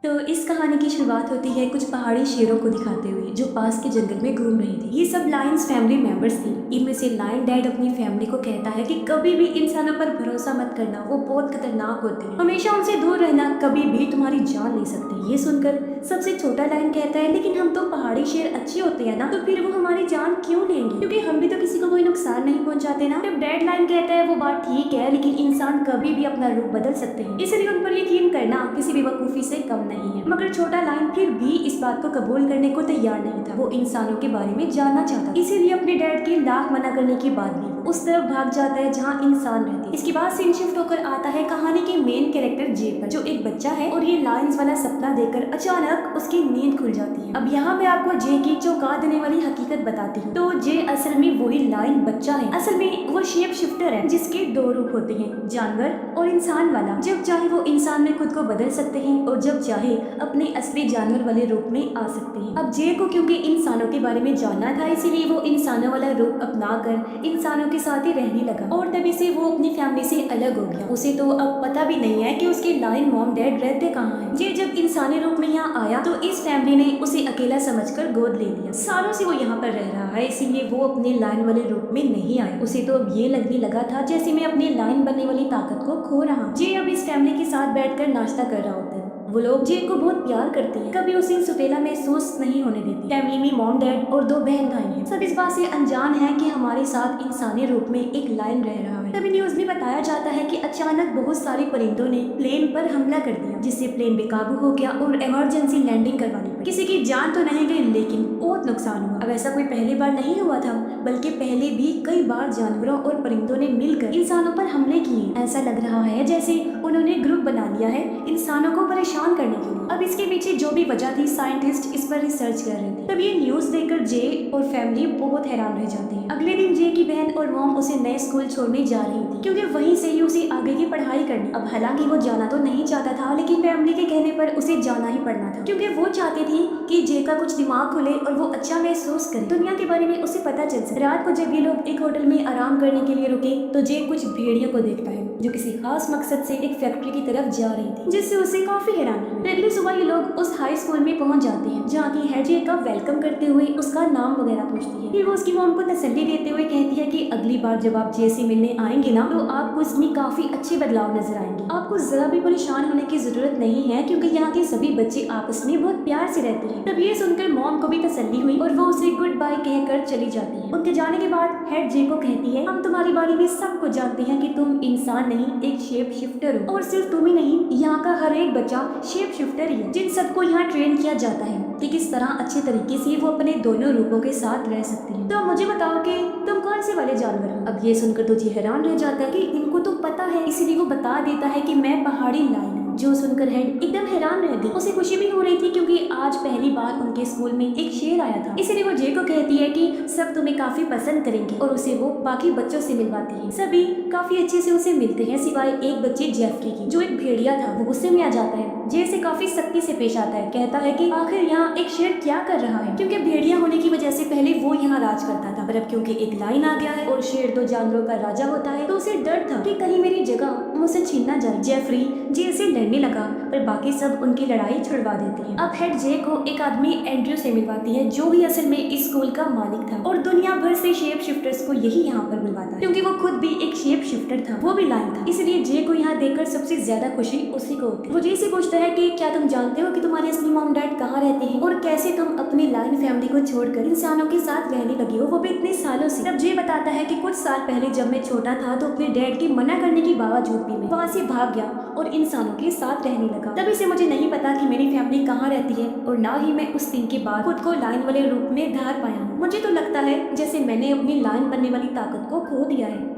तो इस कहानी की शुरुआत होती है कुछ पहाड़ी शेरों को दिखाते हुए जो पास के जंगल में घूम रही थी। ये सब लायंस फैमिली मेंबर्स थी। इनमें से लायन डैड अपनी फैमिली को कहता है कि कभी भी इंसानों पर भरोसा मत करना, वो बहुत खतरनाक होते हैं, हमेशा उनसे दूर रहना, कभी भी तुम्हारी जान ले सकते हैं। ये सुनकर सबसे छोटा लायन कहता है, लेकिन हम तो पहाड़ी शेर अच्छे होते हैं ना, तो फिर वो हमारी जान क्यों लेंगे, क्योंकि हम भी तो किसी को कोई नुकसान नहीं पहुंचाते ना। जब डैड लायन कहता है वो बात ठीक है, लेकिन इंसान कभी भी अपना रूप बदल सकते हैं, इसलिए उन पर यकीन करना किसी भी बेवकूफी से कम नहीं है। मगर छोटा लायन फिर भी इस बात को कबूल करने को तैयार नहीं था। वो इंसानों के बारे में जानना चाहता, इसीलिए अपने डैड के लाख मना करने के बाद भी उस तरफ भाग जाता है जहाँ इंसान रहते हैं। इसके बाद सीन शिफ्ट होकर आता है कहानी के मेन कैरेक्टर जे पर, जो एक बच्चा है और ये लायंस वाला सपना देखकर अचानक उसकी नींद खुल जाती है। अब यहाँ मैं आपको जे की चौंका देने वाली हकीकत बताती हूँ। तो जे असल में वही लायन बच्चा है। असल में वो शेप शिफ्टर है जिसके दो रूप होते हैं, जानवर और इंसान वाला। जब चाहे वो इंसान में खुद को बदल सकते हैं और जब चाहे अपने असली जानवर वाले रूप में आ सकते हैं। अब जे को क्योंकि इंसानों के बारे में जानना था, इसीलिए वो इंसानों वाला रूप अपना कर इंसानों के साथ ही रहने लगा और तभी से वो अपनी फैमिली से अलग हो गया। उसे तो अब पता भी नहीं है कि उसके लायन मॉम डैड रहते कहाँ हैं। जे जब इंसानी रूप में यहाँ आया तो इस फैमिली ने उसे अकेला समझकर गोद ले लिया। सालों से वो यहाँ पर रह रहा है, इसीलिए वो अपने लायन वाले रूप में नहीं आया। उसे तो अब ये लगने लगा था जैसे मैं अपने लायन बनने वाली ताकत को खो रहा हूँ। जे अब इस फैमिली के साथ बैठकर नाश्ता कर रहा होता है। वो लोग जे को बहुत प्यार करते हैं, कभी उसे सुतेला महसूस नहीं होने देती। फैमिली में मॉम डैड और दो बहन भाई हैं। सब इस बात से अनजान है कि हमारे साथ इंसानी रूप में एक लायन रह रहा है। तभी न्यूज में बताया जाता है कि अचानक बहुत सारे परिंदों ने प्लेन पर हमला कर दिया, जिससे प्लेन बेकाबू हो गया और इमरजेंसी लैंडिंग करवानी पड़ी। किसी की जान तो नहीं गई, लेकिन बहुत नुकसान हुआ। अब ऐसा कोई पहली बार नहीं हुआ था, बल्कि पहले भी कई बार जानवरों और परिंदों ने मिलकर इंसानों पर हमले किए। ऐसा लग रहा है जैसे उन्होंने ग्रुप बना लिया है इंसानों को परेशान करने के लिए। अब इसके पीछे जो भी वजह थी, साइंटिस्ट इस पर रिसर्च कर रहे थे। तब ये न्यूज देखकर जे और फैमिली बहुत हैरान रह जाते हैं। अगले दिन जे की बहन और मॉम उसे नए स्कूल छोड़ने जा रही थी, क्योंकि वहीं से ही उसे आगे की पढ़ाई करनी। अब हालांकि वो जाना तो नहीं चाहता था, लेकिन फैमिली के कहने पर उसे जाना ही पड़ना था, क्योंकि वो चाहती थी कि जे का कुछ दिमाग खुले और वो अच्छा महसूस करे, दुनिया के बारे में उसे पता चल सके। रात को जब ये लोग एक होटल में आराम करने के लिए रुके तो जे कुछ भेड़ियों को देखता है जो किसी खास मकसद से एक फैक्ट्री की तरफ जा रही थी, जिससे उसे काफी हैरानी हुई। अगली सुबह ये लोग उस हाई स्कूल में पहुंच जाते हैं, जहाँ की हेड जे का वेलकम करते हुए उसका नाम वगैरह पूछती है। फिर वो उसकी मॉम को तसल्ली देते हुए कहती है कि अगली बार जब आप जे से मिलने आएंगे ना, तो आपको इसमें काफी अच्छे बदलाव नजर आएंगे। आपको जरा भी परेशान होने की जरूरत नहीं है, क्योंकि यहाँ के सभी बच्चे आपस में बहुत प्यार से रहते हैं। तब ये सुनकर मॉम को भी तसल्ली हुई और वो उसे गुड बाय कहकर चली जाती है। उनके जाने के बाद हेड जे को कहती है, हम तुम्हारे बारे में सब कुछ जानते हैं कि तुम इंसान नहीं, एक शेप शिफ्टर हो। और सिर्फ तुम ही नहीं, यहाँ का हर एक बच्चा शेप शिफ्टर ही है, जिन सबको यहाँ ट्रेन किया जाता है कि किस तरह अच्छे तरीके से वो अपने दोनों रूपों के साथ रह सकते हैं। तो मुझे बताओ कि तुम कौन से वाले जानवर हो। अब ये सुनकर तुझे हैरान रह जाता है कि इनको तो पता है, इसलिए वो बता देता है कि मैं पहाड़ी लायन हूँ। जो सुनकर हेड एकदम हैरान रह गई। उसे खुशी भी हो रही थी क्योंकि आज पहली बार उनके स्कूल में एक शेर आया था, इसलिए वो जे को कहती है कि सब तुम्हें काफी पसंद करेंगे और उसे वो बाकी बच्चों से मिलवाती है। सभी काफी अच्छे से उसे मिलते हैं, सिवाय एक बच्चे जेफरी की, जो एक भेड़िया था। वो गुस्से में आ जाता है, जे से काफी सख्ती से पेश आता है, कहता है कि आखिर यहाँ एक शेर क्या कर रहा है, क्योंकि भेड़िया होने की वजह से पहले वो यहाँ राज करता था, पर अब क्योंकि एक लाइन आ गया है और शेर तो जानवरों का राजा होता है, तो उसे डर था कि कहीं मेरी जगह मुझसे छीन ना जाए। जेफरी जे से लड़ने लगा, पर बाकी सब उनकी लड़ाई छुड़वा देते हैं। अब हेड जे को एक आदमी एंड्रयू से मिलवाती है, जो भी असल में इस स्कूल का मालिक था और दुनिया भर से शेप शिफ्टर्स को यही यहाँ पर मिलवाता है, क्योंकि वो खुद भी एक शेप शिफ्टर था, वो भी लायन था। इसलिए जे को यहाँ देखकर सबसे ज्यादा खुशी उसी को होती है। वो जे से पूछता है कि क्या तुम जानते हो कि तुम्हारे असली मॉम डैड कहाँ रहते हैं और कैसे तुम अपनी लायन फैमिली को छोड़कर इंसानों के साथ रहने लगी हो, वो भी इतने सालों से। तब जे बताता है कि कुछ साल पहले जब मैं छोटा था तो अपने डैड के मना करने के बावजूद भी मैं वहाँ से भाग गया और इंसानों के साथ रहने लगा। तभी से मुझे नहीं पता कि मेरी फैमिली कहाँ रहती है और ना ही मैं उस दिन के बाद खुद को लायन वाले रूप में ढाल पाया हूँ। मुझे तो लगता है जैसे मैंने अपनी लायन बनने वाली ताकत को खो दिया है।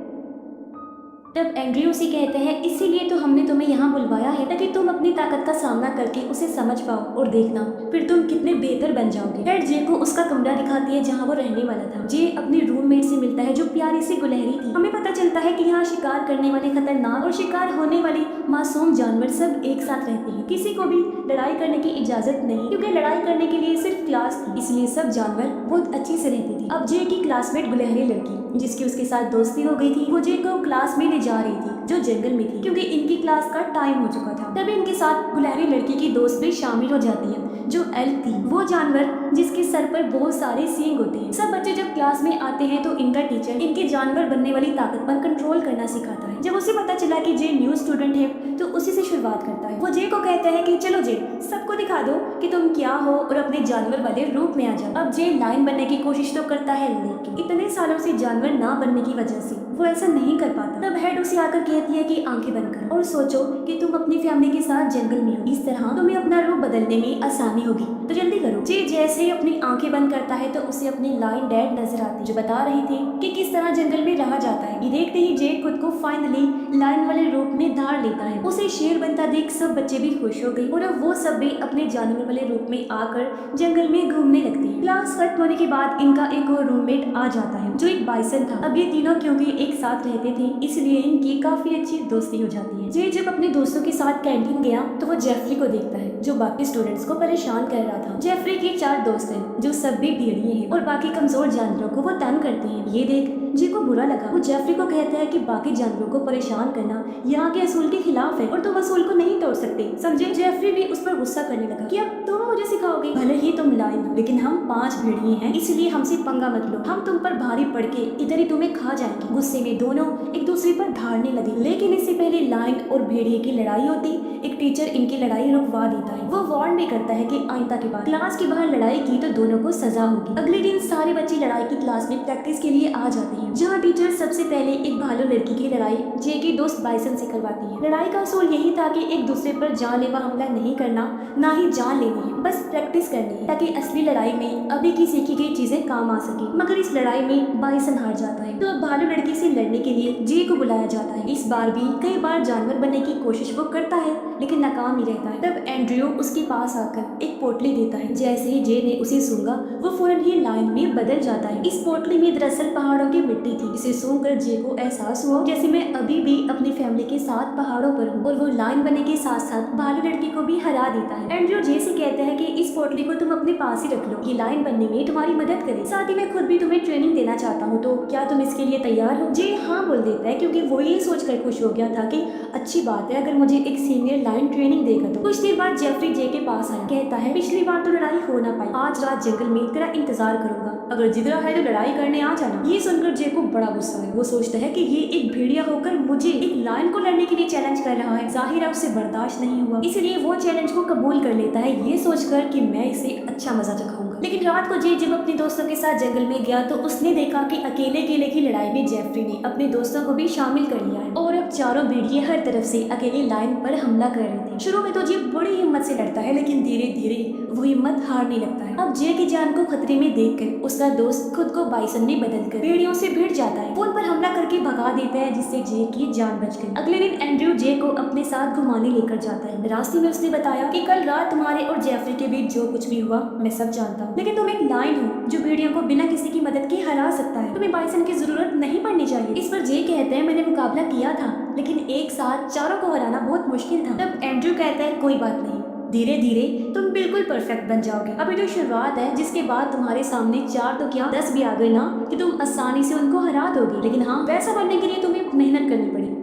तब एंड्रयू से कहते हैं, इसीलिए तो हमने तुम्हें यहाँ बुलवाया है, ताकि तुम अपनी ताकत का सामना करके उसे समझ पाओ और देखना फिर तुम कितने बेहतर बन जाओगे। हेड जे को उसका कमरा दिखाती है जहाँ वो रहने वाला था। जे अपने रूममेट से मिलता है जो प्यारी सी गुलहरी थी। हमें पता चलता है कि यहाँ शिकार करने वाले खतरनाक और शिकार होने वाले मासूम जानवर सब एक साथ रहते हैं, किसी को भी लड़ाई करने की इजाजत नहीं, क्योंकि लड़ाई करने के लिए सिर्फ क्लास थी, इसलिए सब जानवर बहुत अच्छे से रहती थी। अब जे की क्लासमेट गुलहरी लड़की जिसकी उसके साथ दोस्ती हो गई थी, वो जे को क्लास में ले जा रही थी जो जंगल में थी, क्योंकि इनकी क्लास का टाइम हो चुका था। तभी इनके साथ गुलहरी लड़की की दोस्त भी शामिल हो जाती है, जो एल्क थी, वो जानवर जिसके सर पर बहुत सारे सींग होते हैं। सब बच्चे जब क्लास में आते हैं तो इनका टीचर इनके जानवर बनने वाली ताकत पर कंट्रोल करना सिखाता है। जब उसे पता चला कि जे न्यू स्टूडेंट है तो उसी से शुरुआत करता है। वो जे को कहता है कि चलो जे, सबको दिखा दो कि तुम क्या हो और अपने जानवर वाले रूप में आ जाओ। अब जे लायन बनने की कोशिश तो करता है, लेकिन इतने सालों से जानवर ना बनने की वजह से वो ऐसा नहीं कर पाता। तब हेड उसे आकर कहती है कि आंखें बंद करो और सोचो कि तुम अपनी फैमिली के साथ जंगल में हो, इस तरह तुम्हें अपना रूप बदलने में आसानी होगी, तो जल्दी करो। जे जैसे ही अपनी आंखें बंद करता है तो उसे अपनी लायन डैड नजर आती है, जो बता रही थी कि किस तरह जंगल में रहा जाता है। ये देखते ही जे खुद को फाइनली लायन वाले रूप में धार लेता है। उसे शेर बनता देख सब बच्चे भी खुश हो गए और अब वो सब भी अपने जानवर वाले रूप में आकर जंगल में घूमने लगते हैं। क्लास खत्म होने के बाद इनका एक और रूममेट आ जाता है, जो एक बाइसन था। अब ये तीनों क्योंकि एक साथ रहते थे इसलिए इनकी काफी अच्छी दोस्ती हो जाती है। जे जब अपने दोस्तों के साथ कैंटीन गया तो वो जेफरी को देखता है, जो बाकी स्टूडेंट्स को परेशान कर रहा था। जेफरी के 4 दोस्त हैं, जो सब भी भेड़िए हैं और बाकी कमजोर जानवरों को वो तंग करते हैं। ये देख जे को बुरा लगा। वो जेफरी को कहता है कि बाकी जानवरों को परेशान करना यहाँ के असूल के खिलाफ है और तुम असूल को नहीं तोड़ सकते, समझे। जेफरी भी उस पर गुस्सा करने लगा कि अब तुम मुझे सिखाओगे, भले ही तुम लायन हो लेकिन हम 5 भेड़िए हैं, इसलिए हमसे पंगा मत लो, हम तुम पर भारी पड़ के इधर ही तुम्हें खा जाएंगे। गुस्से में दोनों एक दूसरे पर धाड़ने लगे, लेकिन इससे पहले लायन और भेड़िए की लड़ाई होती एक टीचर इनकी लड़ाई रुकवा देता है। वो वार्न भी करता है कि आइंदा के बाद क्लास के बाहर लड़ाई की तो दोनों को सजा होगी। अगले दिन सारे बच्चे लड़ाई की क्लास में प्रैक्टिस के लिए आ जाते हैं, जहाँ टीचर सबसे पहले एक भालू लड़की की लड़ाई जे की दोस्त बाइसन से करवाती है। लड़ाई का असूल यही था कि एक दूसरे पर जानलेवा हमला नहीं करना, ना ही जान लेनी है, बस प्रैक्टिस करनी है ताकि असली लड़ाई में अभी की सीखी गई चीजें काम आ सके। मगर इस लड़ाई में बाइसन हार जाता है, तो अब भालू लड़की से लड़ने के लिए जे को बुलाया जाता है। इस बार भी कई बार जानवर बनने की कोशिश वो करता है लेकिन नाकाम ही रहता है। तब एंड्रयू उसके पास आकर एक पोटली देता है। जैसे ही जे ने उसे सूंघा वो फौरन ही लायन में बदल जाता है। इस पोटली में दरअसल पहाड़ों की मिट्टी थी। इसे सूंघकर जे को एहसास हुआ जैसे मैं अभी भी अपनी फैमिली के साथ पहाड़ों पर हूँ, और वो लायन बनने के साथ साथ भालू लड़की को भी हरा देता है। एंड्रयू जे से कहता है कि इस पोटली को तुम अपने पास ही रख लो, ये लायन बनने में तुम्हारी मदद करे, साथ ही मैं खुद भी तुम्हें ट्रेनिंग देना चाहता हूँ, तो क्या तुम इसके लिए तैयार हो। जे हाँ बोल देता है, क्योंकि वो ये सोचकर खुश हो गया था कि अच्छी बात है अगर मुझे एक सीनियर लायन ट्रेनिंग देगा। तो कुछ देर बाद जेफरी जे के पास आया, कहता है पिछली बार तो लड़ाई हो ना पाई, आज रात जंगल में तेरा इंतजार करूंगा, अगर जितना है तो लड़ाई करने आ जाना। ये सुनकर जे को बड़ा गुस्सा है। वो सोचता है कि ये एक भेड़िया होकर मुझे एक लायन को लड़ने के लिए चैलेंज कर रहा है, जाहिर है उसे बर्दाश्त नहीं हुआ, इसलिए वो चैलेंज को कबूल कर लेता है, ये सोचकर कि मैं इसे अच्छा मजा चखाऊंगा। लेकिन रात को जे जब अपने दोस्तों के साथ जंगल में गया तो उसने देखा कि अकेले केले की लड़ाई में जेफरी ने अपने दोस्तों को भी शामिल कर लिया है और अब चारों भेड़िए हर तरफ से अकेले लायन पर हमला कर रहे थे। शुरू में तो जे बड़ी हिम्मत से लड़ता है, लेकिन धीरे धीरे वो हिम्मत हारने लगता है। अब जे की जान को खतरे में देखकर उसका दोस्त खुद को बाइसन में बदलकर भेड़ियों से भिड़ जाता है, उन पर हमला करके भगा देता है, जिससे जे की जान बच गई। अगले दिन एंड्रयू जे को अपने साथ घुमाने लेकर जाता है। रास्ते में उसने बताया कि कल रात तुम्हारे और जेफरी के बीच जो कुछ भी हुआ मैं सब जानता हूँ, लेकिन तुम एक लायन हो जो भेड़ियों को बिना किसी की मदद के हरा सकता है, तुम्हें बाइसन की जरूरत नहीं पड़नी चाहिए। इस पर जे कहते हैं मैंने मुकाबला किया था, लेकिन एक साथ चारों को हराना बहुत मुश्किल था। तब एंड्रयू कहता है कोई बात नहीं, धीरे धीरे तुम बिल्कुल परफेक्ट बन जाओगे, अभी तो शुरुआत है, जिसके बाद तुम्हारे सामने 4 तो क्या 10 भी आ गए ना कि तुम आसानी से उनको हरा दोगे, लेकिन हाँ वैसा बनने के लिए तुम्हें मेहनत करनी पड़ेगी।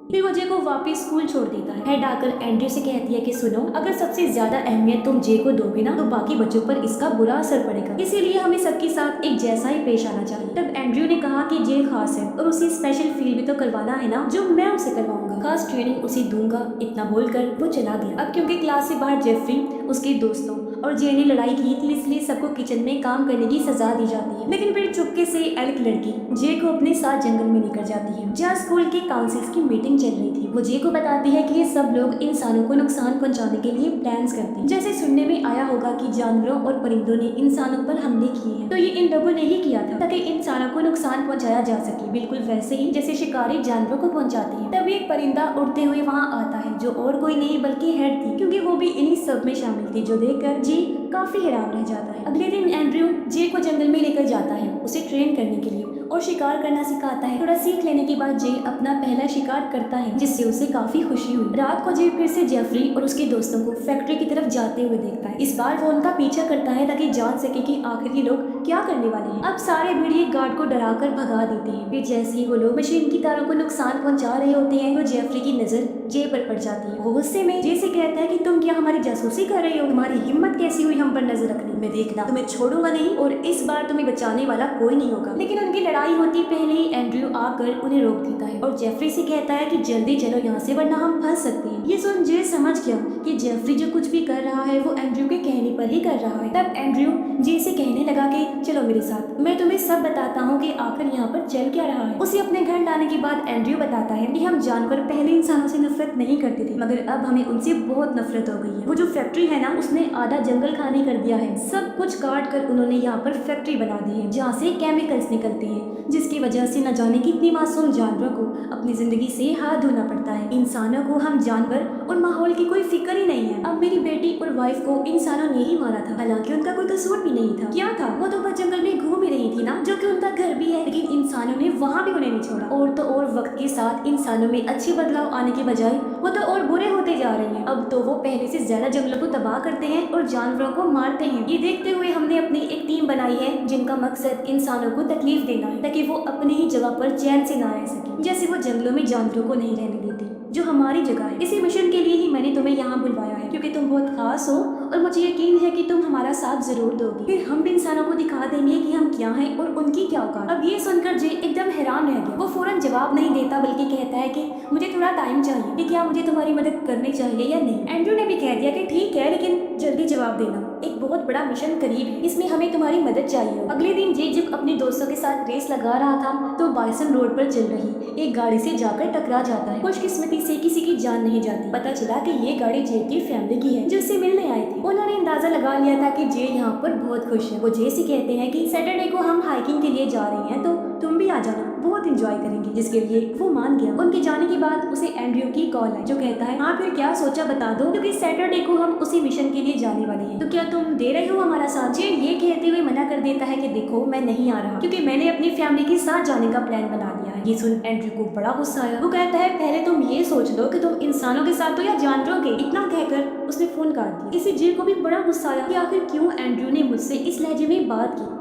फिर वो जे को वापस स्कूल छोड़ देता है। हेड आकर एंड्रयू से कहती है कि सुनो, अगर सबसे ज्यादा अहमियत तुम जे को दोगे ना तो बाकी बच्चों पर इसका बुरा असर पड़ेगा, इसीलिए हमें सबके साथ एक जैसा ही पेश आना चाहिए। तब एंड्रयू ने कहा कि जे खास है और उसे स्पेशल फील भी तो करवाना है ना, जो मैं उसे करवाऊंगा, खास ट्रेनिंग उसे दूंगा। इतना बोलकर वो चला गया। अब क्योंकि क्लास से बाहर जेफरी, उसके दोस्तों और जे ने लड़ाई की थी, इसलिए सबको किचन में काम करने की सजा दी जाती है। लेकिन फिर चुपके से एल्क लड़की जे को अपने साथ जंगल में लेकर जाती है, जहाँ स्कूल के काउंसिल्स की मीटिंग चल रही थी। वो जे को बताती है कि ये सब लोग इंसानों को नुकसान पहुंचाने के लिए प्लान्स करते हैं। जैसे सुनने में आया होगा कि जानवरों और परिंदों ने इंसानों पर हमले किए हैं, तो ये इन लोगों ने ही किया था ताकि इंसानों को नुकसान पहुंचाया जा सके, बिल्कुल वैसे ही जैसे शिकारी जानवरों को पहुंचाते हैं। तभी एक परिंदा उड़ते हुए वहाँ आता है, जो और कोई नहीं बल्कि हेड थी, क्योंकि वो भी इन्हीं सब में शामिल थी, जो देखकर जे काफी हैरान रह जाता है। अगले दिन एंड्रयू जे को जंगल में लेकर जाता है उसे ट्रेन करने के लिए, और शिकार करना सिखाता है। थोड़ा सीख लेने के बाद जे अपना पहला शिकार करता है, जिससे उसे काफी खुशी हुई। रात को जे फिर से जेफरी और उसके दोस्तों को फैक्ट्री की तरफ जाते हुए देखता है। इस बार वो उनका पीछा करता है ताकि जान सके कि आखिर ये लोग क्या करने वाले हैं। अब सारे भेड़िए गार्ड को डराकर भगा देते हैं। फिर जैसे ही वो लोग मशीन की तारों को नुकसान पहुंचा रहे होते हैं तो जेफरी की नजर जे पर पड़ जाती है। वो गुस्से में जे से कहता है कि तुम क्या हमारी जासूसी कर रहे हो? तुम्हारी हिम्मत कैसी हुई हम पर नजर रखने में? देखना, तुम्हें छोड़ूंगा नहीं और इस बार तुम्हें बचाने वाला कोई नहीं होगा। लेकिन उनकी लड़ाई होती पहले ही एंड्रयू आकर उन्हें रोक देता है और जेफरी से कहता है कि जल्दी चलो यहाँ से वरना हम फंस सकते हैं। ये सुन जे समझ गया कि जेफरी जो कुछ भी कर रहा है वो एंड्रयू के कहने पर ही कर रहा है। तब एंड्रयू जे से कहने लगा कि चलो मेरे साथ, मैं तुम्हें सब बताता हूँ कि आखिर यहाँ पर चल क्या रहा है। उसे अपने घर लाने के बाद एंड्रयू बताता है कि हम जानवर पहले इंसानों से नफरत नहीं करते थे, मगर अब हमें उनसे बहुत नफरत हो गई है। वो जो फैक्ट्री है ना, उसने आधा जंगल खाली कर दिया है। सब कुछ काट कर उन्होंने यहाँ पर फैक्ट्री बना दी है जहाँ से केमिकल्स निकलते हैं, जिसकी वजह से न जाने कितनी मासूम जानवरों को अपनी जिंदगी से हाथ धोना पड़ता है। इंसानों को, हम जानवर और माहौल की कोई फिक्र ही नहीं है। अब मेरी बेटी और वाइफ को इंसानों ने ही मारा था, हालांकि उनका कोई कसूर भी नहीं था। क्या था, वो तो बस जंगल में घूम ही रही थी ना, जो कि उनका घर भी है, लेकिन इंसानों ने वहाँ भी उन्हें नहीं छोड़ा। और तो और वक्त के साथ इंसानों में अच्छे बदलाव आने के बजाय वो तो और बुरे होते जा रहे हैं। अब तो वो पहले से ज्यादा जंगलों को तबाह करते हैं और जानवरों को मारते हैं। ये देखते हुए हमने अपनी एक टीम बनाई है जिनका मकसद इंसानों को तकलीफ देना है ताकि वो अपनी ही जगह पर चैन से ना रह सके, जैसे वो जंगलों में जानवरों को नहीं रहने देते जो हमारी जगह है। इसी मिशन के लिए ही मैंने तुम्हें यहाँ बुलवाया है, क्योंकि तुम बहुत खास हो और मुझे यकीन है कि तुम हमारा साथ जरूर दोगी। फिर हम भी इंसानों को दिखा देंगे कि हम क्या हैं और उनकी क्या औकात। अब ये सुनकर जे एकदम हैरान रह गया। वो फौरन जवाब नहीं देता बल्कि कहता है कि मुझे थोड़ा टाइम चाहिए, कि क्या मुझे तुम्हारी मदद करनी चाहिए या नहीं। एंड्रयू ने भी कह दिया कि ठीक है, लेकिन जल्दी जवाब देना, एक बहुत बड़ा मिशन करीब है, इसमें हमें तुम्हारी मदद चाहिए। अगले दिन जे जब अपने दोस्तों के साथ रेस लगा रहा था तो बाइसन रोड पर चल रही एक गाड़ी से जाकर टकरा जाता है। खुशकिस्मती से किसी की जान नहीं जाती। पता चला कि ये गाड़ी जे की फैमिली की है जो उससे मिलने आए थे। उन्होंने अंदाजा लगा लिया था कि जे यहाँ पर बहुत खुश है। वो जे से कहते हैं कि सैटरडे को हम हाइकिंग के लिए जा रहे हैं, तो तुम भी आ जाना, बहुत एंजॉय करेंगे। जिसके लिए वो मान गया। उनके जाने के बाद उसे एंड्रयू की कॉल आई जो कहता है हाँ फिर क्या सोचा बता दो, क्योंकि सैटरडे को हम उसी मिशन के लिए जाने वाले हैं, तो क्या तुम दे रहे हो हमारा साथ? जे ये कहते हुए मना कर देता है कि देखो मैं नहीं आ रहा, क्योंकि मैंने अपनी फैमिली के साथ जाने का प्लान बना लिया है। ये सुन एंड्रयू को बड़ा गुस्सा आया। वो कहता है पहले तुम ये सोच लो कि तुम इंसानों के साथ हो या जानवरों के। इतना कहकर उसने फोन काट दिया। इसे जे को भी बड़ा गुस्सा आया कि आखिर क्यों एंड्रयू ने मुझसे इस लहजे में बात की।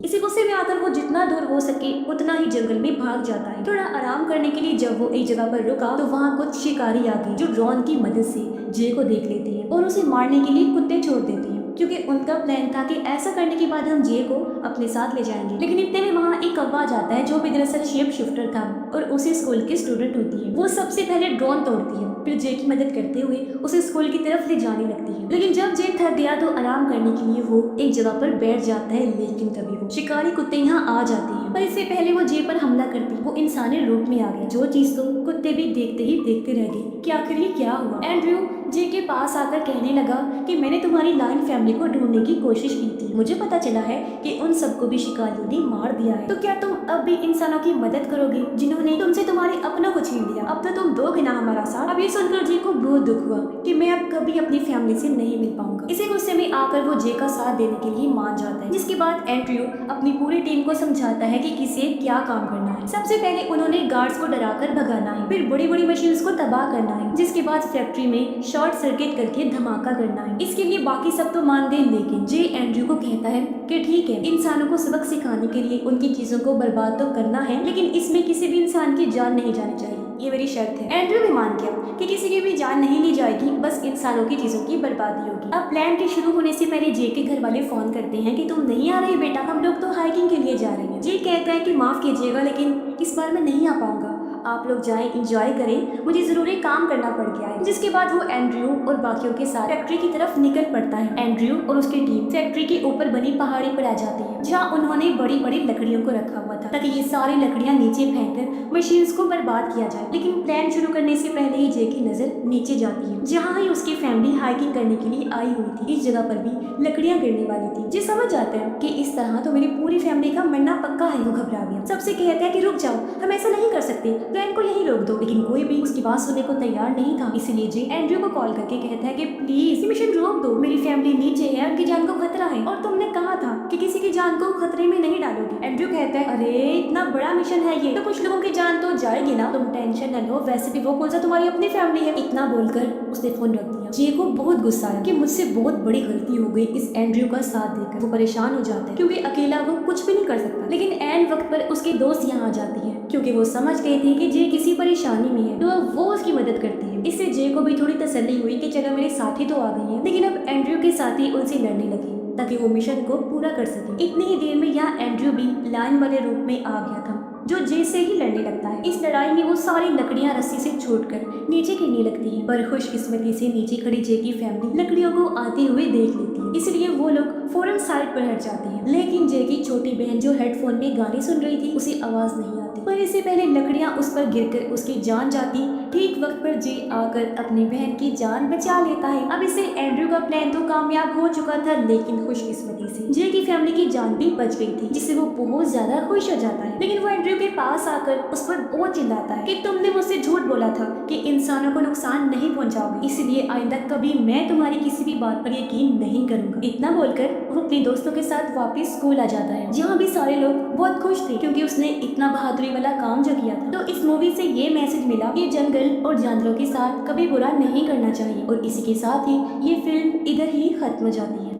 इसी गुस्से में आकर वो जितना दूर हो सके उतना ही जंगल में भाग जाता है। थोड़ा आराम करने के लिए जब वो एक जगह पर रुका तो वहाँ कुछ शिकारी आ गए जो ड्रोन की मदद से जे को देख लेते हैं और उसे मारने के लिए कुत्ते छोड़ देते हैं, क्योंकि उनका प्लान था कि ऐसा करने के बाद हम जे को अपने साथ ले जाएंगे। लेकिन इतने में वहाँ एक कौवा आ जाता है जो भी दरअसल शेप शिफ्टर था और उसी स्कूल की स्टूडेंट होती है। वो सबसे पहले ड्रोन तोड़ती है, फिर जे की मदद करते हुए उसे स्कूल की तरफ ले जाने लगती है। लेकिन जब जे थक गया तो आराम करने के लिए वो एक जगह पर बैठ जाता है, लेकिन तभी वो शिकारी कुत्ते यहाँ आ जाते हैं। पर इससे पहले वो जे पर हमला करती वो इंसानी रूप में आ गया, जो चीज तो कुत्ते भी देखते ही देखते रह गए कि आखिर ये क्या हुआ। एंड्रयू जे के पास आकर कहने लगा कि मैंने तुम्हारी लाइन फैमिली को ढूंढने की कोशिश की थी। मुझे पता चला है कि उन सबको भी शिकारियों ने मार दिया है। तो क्या तुम अब भी इंसानों की मदद करोगे जिन्होंने तुमसे तुम्हारे अपनों को छीन लिया? अब तो तुम दोगे ना हमारा साथ? अब ये सुनकर जे को बहुत दुख हुआ कि मैं अब कभी अपनी फैमिली से नहीं मिल पाऊंगा। इसी गुस्से में आकर वो जे का साथ देने के लिए मान जाता है, जिसके बाद एंड्रयू अपनी पूरी टीम को समझाता है कि किसे क्या काम करना है। सबसे पहले उन्होंने गार्ड्स को डराकर भगाना है, फिर बड़ी बड़ी मशीन्स को तबाह करना है, जिसके बाद फैक्ट्री में शॉर्ट सर्किट करके धमाका करना है। इसके लिए बाकी सब तो मान गए, लेकिन जे एंड्रयू को कहता है कि ठीक है, इंसानों को सबक सिखाने के लिए उनकी चीजों को बर्बाद तो करना है, लेकिन इसमें किसी भी इंसान की जान नहीं जानी चाहिए, ये मेरी शर्त है। एंड्रयू भी मान गया कि किसी की भी जान नहीं ली जाएगी, बस इंसानों की चीजों की बर्बादी होगी। अब प्लान के शुरू होने से पहले जे के घर वाले फोन करते हैं कि तुम नहीं आ रही बेटा, हम लोग तो हाइकिंग के लिए जा रहे हैं। जे कहता है कि माफ कीजिएगा, लेकिन इस बार मैं नहीं आ पाऊंगा, आप लोग जाएं, एंजॉय करें, मुझे जरूरी काम करना पड़ गया है। जिसके बाद वो एंड्रयू और बाकियों के साथ फैक्ट्री की तरफ निकल पड़ता है। एंड्रयू और उसकी टीम फैक्ट्री के ऊपर बनी पहाड़ी पर आ जाती है, जहाँ उन्होंने बड़ी बड़ी लकड़ियों को रखा हुआ था ताकि ये सारी लकड़ियां नीचे फेंककर मशीन्स को बर्बाद किया जाए। लेकिन प्लान शुरू करने से पहले ही जे की नजर नीचे जाती है, जहाँ ही उसकी फैमिली हाइकिंग करने के लिए आई हुई थी। इस जगह पर भी लकड़ियां गिरने वाली थी। जे समझ जाता है कि इस तरह तो मेरी पूरी फैमिली का मरना पक्का है। वो घबरा गया, सबसे कहता है कि रुक जाओ, हम ऐसा नहीं कर सकते, प्लान को यहीं रोक दो। लेकिन कोई भी उसकी बात सुनने को तैयार नहीं था। इसीलिए जे एंड्रयू को कॉल करके कहता है कि प्लीज मिशन रोक दो, मेरी फैमिली नीचे है, उनकी जान को खतरा है, और तुमने कहा था कि किसी की जान को खतरे में नहीं डालोगे। एंड्रयू कहता है, अरे इतना बड़ा मिशन है ये, तो कुछ लोगों की जान तो जाएगी ना, तुम टेंशन न लो, वैसे भी वो कौन सा तुम्हारी अपनी फैमिली है। इतना बोलकर उसने फोन रख दिया। जे को बहुत गुस्सा आया कि मुझसे बहुत बड़ी गलती हो गई इस एंड्रयू का साथ देकर। वो परेशान हो जाता है क्योंकि अकेला वो कुछ भी नहीं कर सकता। लेकिन एन वक्त पर उसके दोस्त यहाँ आ जाती है क्योंकि वो समझ गई थी कि जे किसी परेशानी में है, तो वो उसकी मदद करती है। इससे जे को भी थोड़ी तसल्ली हुई कि चलो मेरे साथी तो आ गई है। लेकिन अब एंड्रयू के साथी उनसे लड़ने लगे ताकि वो मिशन को पूरा कर सके। इतनी ही देर में यहाँ एंड्रयू भी लाइन वाले रूप में आ गया था जो जे से ही लड़ने लगता है। इस लड़ाई में वो सारी लकड़ियां रस्सी से छूटकर नीचे गिरने लगती है, पर खुशकिस्मती से नीचे खड़ी जे की फैमिली लकड़ियों को आते हुए देख लेती है, इसलिए वो लोग फौरन साइड पर हट जाते हैं। लेकिन जे की छोटी बहन जो हेडफोन में गाने सुन रही थी उसे आवाज नहीं आती, पर इससे पहले लकड़ियां उस पर गिरकर उसकी जान जाती। ठीक वक्त पर जे आकर अपनी बहन की जान बचा लेता है। अब इससे एंड्रयू का प्लान तो कामयाब हो चुका था, लेकिन खुशकिस्मती से जे की फैमिली की जान भी बच गई थी, जिससे वो बहुत ज्यादा खुश हो जाता है। लेकिन वो एंड्रयू के पास आकर उस पर बहुत चिल्लाता है कि तुमने मुझसे झूठ बोला था कि इंसानों को नुकसान नहीं पहुंचाओगे, इसलिए आइंदा कभी मैं तुम्हारी किसी भी बात पर यकीन नहीं करूंगा। इतना बोलकर वो अपने दोस्तों के साथ वापस स्कूल आ जाता है, जहाँ भी सारे लोग बहुत खुश थे क्योंकि उसने इतना बहादुरी वाला काम जो किया था। तो इस मूवी से ये मैसेज मिला कि जंगल और जानवरों के साथ कभी बुरा नहीं करना चाहिए, और इसी के साथ ही ये फिल्म इधर ही खत्म हो जाती है।